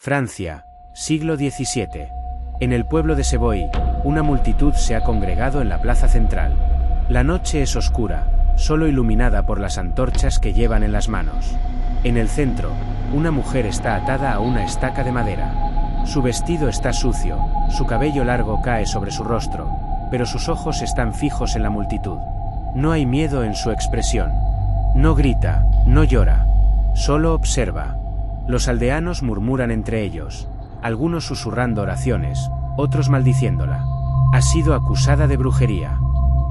Francia, siglo XVII. En el pueblo de Seboí, una multitud se ha congregado en la plaza central. La noche es oscura, solo iluminada por las antorchas que llevan en las manos. En el centro, una mujer está atada a una estaca de madera. Su vestido está sucio, su cabello largo cae sobre su rostro, pero sus ojos están fijos en la multitud. No hay miedo en su expresión. No grita, no llora, solo observa. Los aldeanos murmuran entre ellos, algunos susurrando oraciones, otros maldiciéndola. Ha sido acusada de brujería,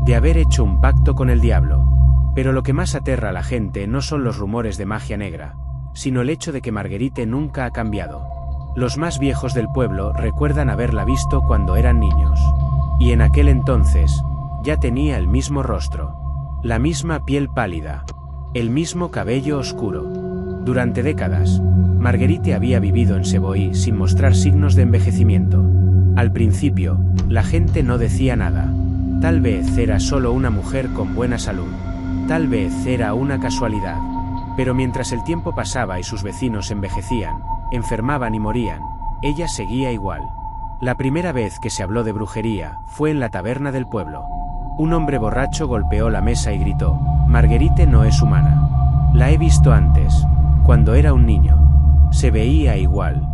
de haber hecho un pacto con el diablo. Pero lo que más aterra a la gente no son los rumores de magia negra, sino el hecho de que Marguerite nunca ha cambiado. Los más viejos del pueblo recuerdan haberla visto cuando eran niños. Y en aquel entonces, ya tenía el mismo rostro, la misma piel pálida, el mismo cabello oscuro. Durante décadas, Marguerite había vivido en Seboí sin mostrar signos de envejecimiento. Al principio, la gente no decía nada. Tal vez era solo una mujer con buena salud. Tal vez era una casualidad. Pero mientras el tiempo pasaba y sus vecinos envejecían, enfermaban y morían, ella seguía igual. La primera vez que se habló de brujería fue en la taberna del pueblo. Un hombre borracho golpeó la mesa y gritó: «Marguerite no es humana. La he visto antes, cuando era un niño. Se veía igual».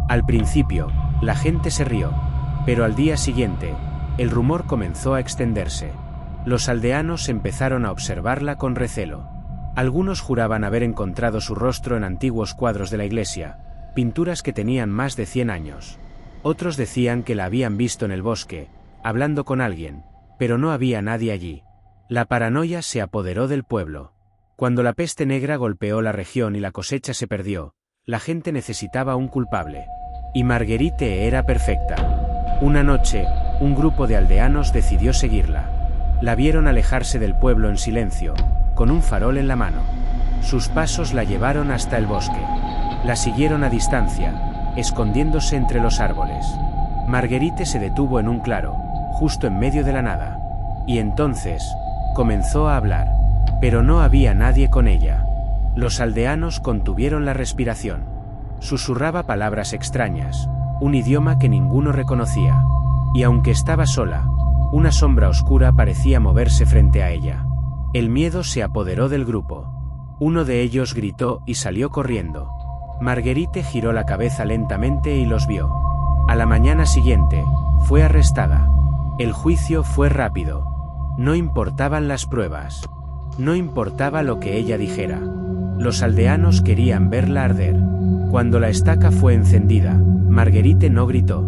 Al principio, la gente se rió, pero al día siguiente, el rumor comenzó a extenderse. Los aldeanos empezaron a observarla con recelo. Algunos juraban haber encontrado su rostro en antiguos cuadros de la iglesia, pinturas que tenían más de 100 años. Otros decían que la habían visto en el bosque, hablando con alguien, pero no había nadie allí. La paranoia se apoderó del pueblo. Cuando la peste negra golpeó la región y la cosecha se perdió, la gente necesitaba un culpable. Y Marguerite era perfecta. Una noche, un grupo de aldeanos decidió seguirla. La vieron alejarse del pueblo en silencio, con un farol en la mano. Sus pasos la llevaron hasta el bosque. La siguieron a distancia, escondiéndose entre los árboles. Marguerite se detuvo en un claro, justo en medio de la nada. Y entonces, comenzó a hablar. Pero no había nadie con ella. Los aldeanos contuvieron la respiración. Susurraba palabras extrañas, un idioma que ninguno reconocía. Y aunque estaba sola, una sombra oscura parecía moverse frente a ella. El miedo se apoderó del grupo. Uno de ellos gritó y salió corriendo. Marguerite giró la cabeza lentamente y los vio. A la mañana siguiente, fue arrestada. El juicio fue rápido. No importaban las pruebas. No importaba lo que ella dijera. Los aldeanos querían verla arder. Cuando la estaca fue encendida, Marguerite no gritó,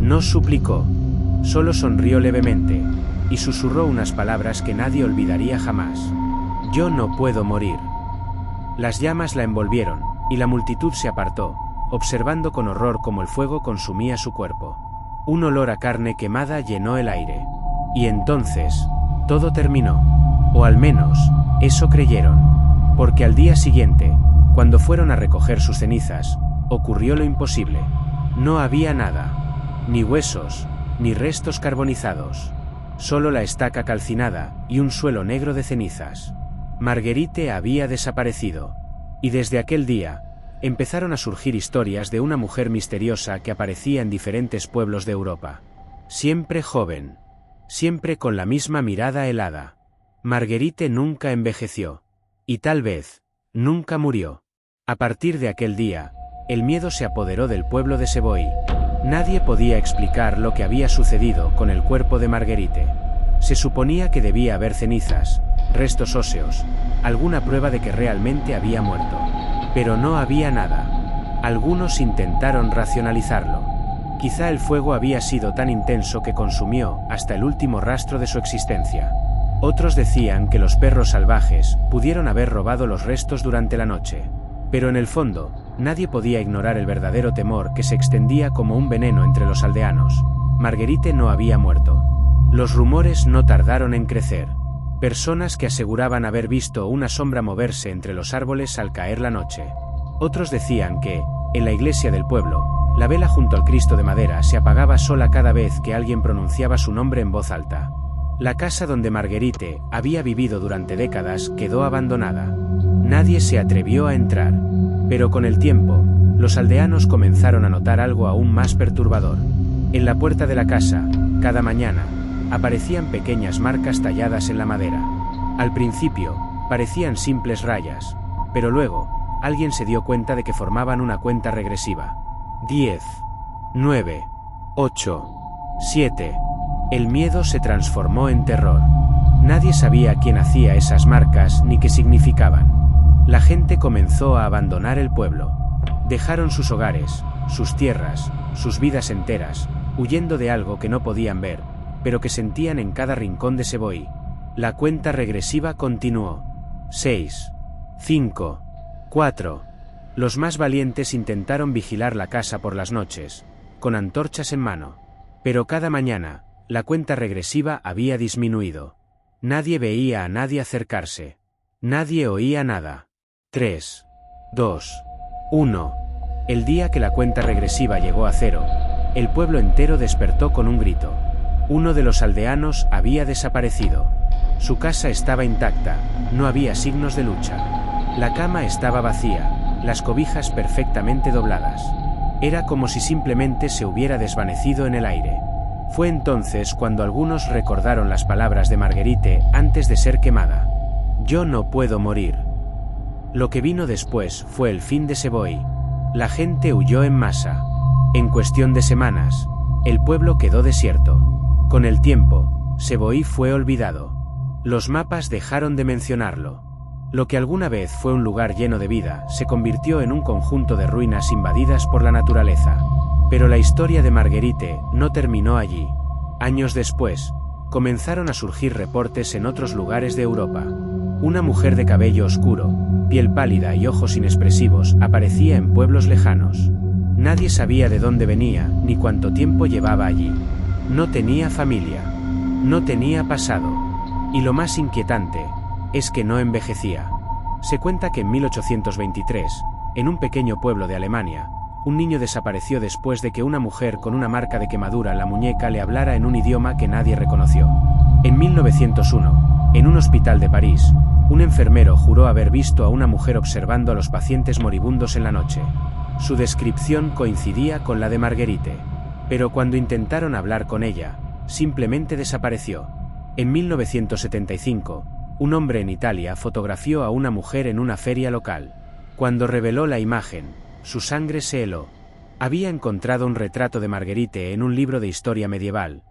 no suplicó, solo sonrió levemente, y susurró unas palabras que nadie olvidaría jamás. «Yo no puedo morir». Las llamas la envolvieron, y la multitud se apartó, observando con horror cómo el fuego consumía su cuerpo. Un olor a carne quemada llenó el aire. Y entonces, todo terminó. O al menos, eso creyeron. Porque al día siguiente, cuando fueron a recoger sus cenizas, ocurrió lo imposible. No había nada. Ni huesos, ni restos carbonizados. Solo la estaca calcinada y un suelo negro de cenizas. Marguerite había desaparecido. Y desde aquel día, empezaron a surgir historias de una mujer misteriosa que aparecía en diferentes pueblos de Europa. Siempre joven. Siempre con la misma mirada helada. Marguerite nunca envejeció. Y tal vez, nunca murió. A partir de aquel día, el miedo se apoderó del pueblo de Seboí. Nadie podía explicar lo que había sucedido con el cuerpo de Marguerite. Se suponía que debía haber cenizas, restos óseos, alguna prueba de que realmente había muerto. Pero no había nada. Algunos intentaron racionalizarlo. Quizá el fuego había sido tan intenso que consumió hasta el último rastro de su existencia. Otros decían que los perros salvajes pudieron haber robado los restos durante la noche. Pero en el fondo, nadie podía ignorar el verdadero temor que se extendía como un veneno entre los aldeanos. Marguerite no había muerto. Los rumores no tardaron en crecer. Personas que aseguraban haber visto una sombra moverse entre los árboles al caer la noche. Otros decían que, en la iglesia del pueblo, la vela junto al Cristo de madera se apagaba sola cada vez que alguien pronunciaba su nombre en voz alta. La casa donde Marguerite había vivido durante décadas quedó abandonada. Nadie se atrevió a entrar. Pero con el tiempo, los aldeanos comenzaron a notar algo aún más perturbador. En la puerta de la casa, cada mañana, aparecían pequeñas marcas talladas en la madera. Al principio, parecían simples rayas, pero luego, alguien se dio cuenta de que formaban una cuenta regresiva. 10, 9, 8, 7. El miedo se transformó en terror. Nadie sabía quién hacía esas marcas ni qué significaban. La gente comenzó a abandonar el pueblo. Dejaron sus hogares, sus tierras, sus vidas enteras, huyendo de algo que no podían ver, pero que sentían en cada rincón de Seboí. La cuenta regresiva continuó. 6, 5, 4. Los más valientes intentaron vigilar la casa por las noches, con antorchas en mano. Pero cada mañana, la cuenta regresiva había disminuido. Nadie veía a nadie acercarse. Nadie oía nada. 3, 2, 1. El día que la cuenta regresiva llegó a 0, el pueblo entero despertó con un grito. Uno de los aldeanos había desaparecido. Su casa estaba intacta, no había signos de lucha. La cama estaba vacía, las cobijas perfectamente dobladas. Era como si simplemente se hubiera desvanecido en el aire. Fue entonces cuando algunos recordaron las palabras de Marguerite antes de ser quemada. Yo no puedo morir. Lo que vino después fue el fin de Seboí. La gente huyó en masa. En cuestión de semanas, el pueblo quedó desierto. Con el tiempo, Seboí fue olvidado. Los mapas dejaron de mencionarlo. Lo que alguna vez fue un lugar lleno de vida se convirtió en un conjunto de ruinas invadidas por la naturaleza. Pero la historia de Marguerite no terminó allí. Años después, comenzaron a surgir reportes en otros lugares de Europa. Una mujer de cabello oscuro, piel pálida y ojos inexpresivos aparecía en pueblos lejanos. Nadie sabía de dónde venía ni cuánto tiempo llevaba allí. No tenía familia. No tenía pasado. Y lo más inquietante es que no envejecía. Se cuenta que en 1823, en un pequeño pueblo de Alemania, un niño desapareció después de que una mujer con una marca de quemadura en la muñeca le hablara en un idioma que nadie reconoció. En 1901, en un hospital de París, un enfermero juró haber visto a una mujer observando a los pacientes moribundos en la noche. Su descripción coincidía con la de Marguerite, pero cuando intentaron hablar con ella, simplemente desapareció. En 1975, un hombre en Italia fotografió a una mujer en una feria local. Cuando reveló la imagen, su sangre se heló. Había encontrado un retrato de Marguerite en un libro de historia medieval,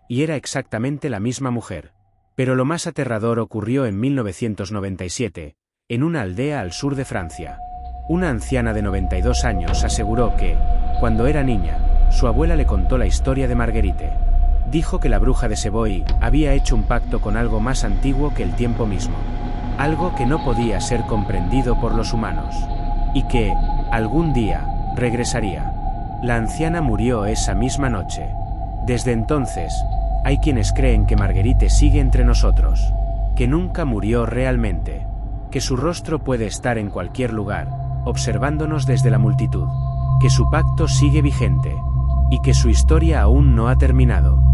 y era exactamente la misma mujer. Pero lo más aterrador ocurrió en 1997, en una aldea al sur de Francia. Una anciana de 92 años aseguró que, cuando era niña, su abuela le contó la historia de Marguerite. Dijo que la bruja de Seboí había hecho un pacto con algo más antiguo que el tiempo mismo. Algo que no podía ser comprendido por los humanos. Y que, algún día, regresaría. La anciana murió esa misma noche. Desde entonces, hay quienes creen que Marguerite sigue entre nosotros. Que nunca murió realmente. Que su rostro puede estar en cualquier lugar, observándonos desde la multitud. Que su pacto sigue vigente. Y que su historia aún no ha terminado.